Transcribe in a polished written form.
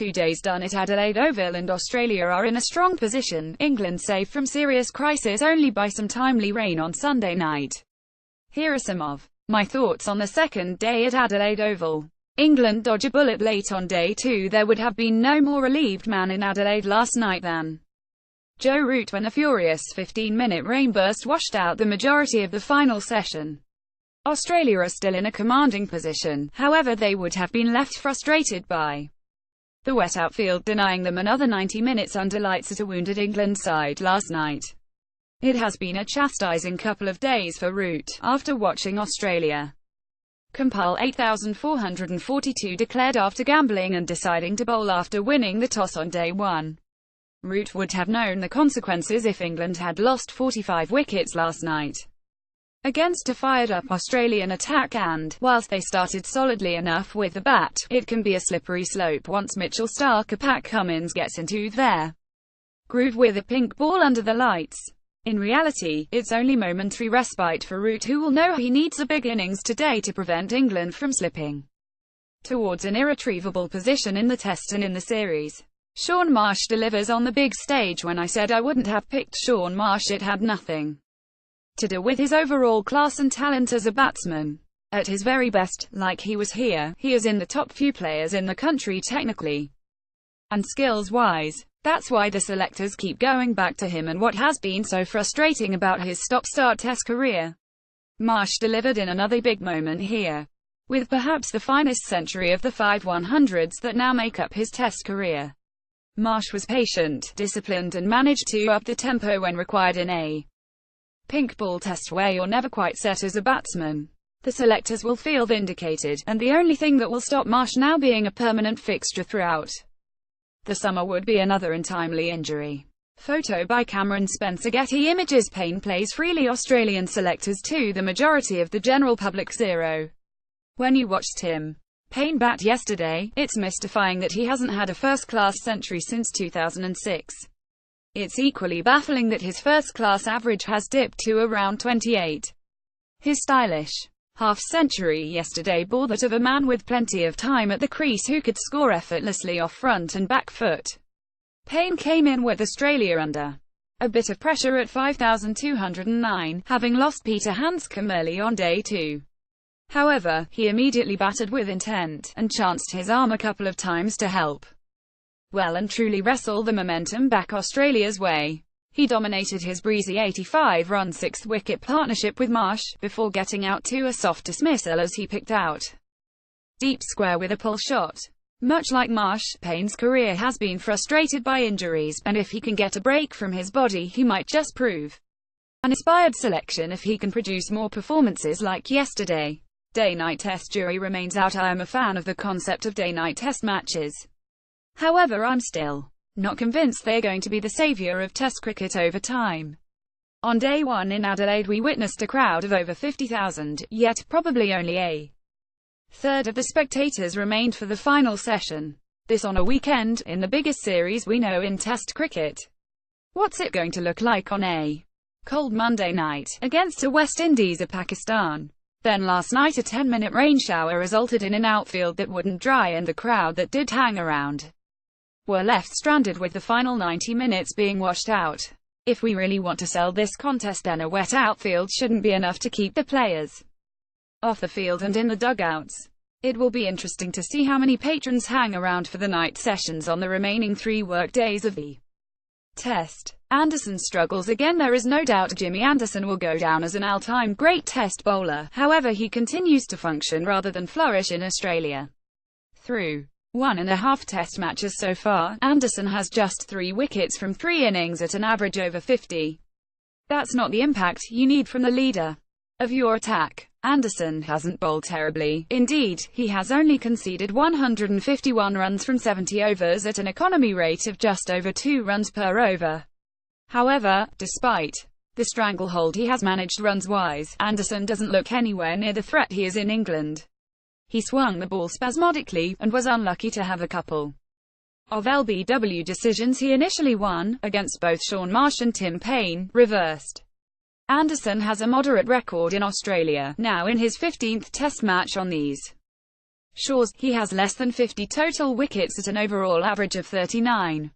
2 days done at Adelaide Oval and Australia are in a strong position. England saved from serious crisis only by some timely rain on Sunday night. Here are some of my thoughts on the second day at Adelaide Oval. England dodge a bullet late on day 2. There would have been no more relieved man in Adelaide last night than Joe Root when a furious 15-minute rainburst washed out the majority of the final session. Australia are still in a commanding position, however they would have been left frustrated by the wet outfield denying them another 90 minutes under lights at a wounded England side last night. It has been a chastising couple of days for Root, after watching Australia compile 8,442 declared after gambling and deciding to bowl after winning the toss on day 1. Root would have known the consequences if England had lost 45 wickets last night against a fired-up Australian attack, and, whilst they started solidly enough with the bat, it can be a slippery slope once Mitchell Starc or Pat Cummi gets into their groove with a pink ball under the lights. In reality, it's only momentary respite for Root, who will know he needs a big innings today to prevent England from slipping towards an irretrievable position in the Test and in the series. Shaun Marsh delivers on the big stage. When I said I wouldn't have picked Shaun Marsh, it had nothing to do with his overall class and talent as a batsman. At his very best, like he was here, he is in the top few players in the country technically and skills-wise. That's why the selectors keep going back to him and what has been so frustrating about his stop-start Test career. Marsh delivered in another big moment here, with perhaps the finest century of the 5 100s that now make up his Test career. Marsh was patient, disciplined and managed to up the tempo when required in a pink ball test where you're never quite set as a batsman. The selectors will feel vindicated, and the only thing that will stop Marsh now being a permanent fixture throughout the summer would be another untimely injury. Photo by Cameron Spencer. Getty Images. Payne plays freely. Australian selectors to the majority of the general public 0. When you watched Payne bat yesterday, it's mystifying that he hasn't had a first-class century since 2006. It's equally baffling that his first-class average has dipped to around 28. His stylish half-century yesterday bore that of a man with plenty of time at the crease who could score effortlessly off front and back foot. Payne came in with Australia under a bit of pressure at 5,209, having lost Peter Handscomb early on day 2. However, he immediately batted with intent, and chanced his arm a couple of times to help well and truly wrestle the momentum back Australia's way. He dominated his breezy 85-run sixth-wicket partnership with Marsh, before getting out to a soft dismissal as he picked out deep square with a pull shot. Much like Marsh, Payne's career has been frustrated by injuries, and if he can get a break from his body he might just prove an inspired selection if he can produce more performances like yesterday. Day-night Test jury remains out. I am a fan of the concept of day-night Test matches. However, I'm still not convinced they're going to be the saviour of Test cricket over time. On day 1 in Adelaide we witnessed a crowd of over 50,000, yet probably only a third of the spectators remained for the final session. This on a weekend, in the biggest series we know in Test cricket. What's it going to look like on a cold Monday night, against a West Indies or Pakistan? Then last night a 10-minute rain shower resulted in an outfield that wouldn't dry, and the crowd that did hang around were left stranded with the final 90 minutes being washed out. If we really want to sell this contest, then a wet outfield shouldn't be enough to keep the players off the field and in the dugouts. It will be interesting to see how many patrons hang around for the night sessions on the remaining 3 work days of the Test. Anderson struggles again. There is no doubt Jimmy Anderson will go down as an all-time great Test bowler, however he continues to function rather than flourish in Australia. Through 1.5 Test matches so far, Anderson has just 3 wickets from 3 innings at an average over 50. That's not the impact you need from the leader of your attack. Anderson hasn't bowled terribly. Indeed, he has only conceded 151 runs from 70 overs at an economy rate of just over 2 runs per over. However, despite the stranglehold he has managed runs-wise, Anderson doesn't look anywhere near the threat he is in England. He swung the ball spasmodically, and was unlucky to have a couple of LBW decisions he initially won, against both Shaun Marsh and Payne, reversed. Anderson has a moderate record in Australia, now in his 15th Test match on these Shaw's, he has less than 50 total wickets at an overall average of 39.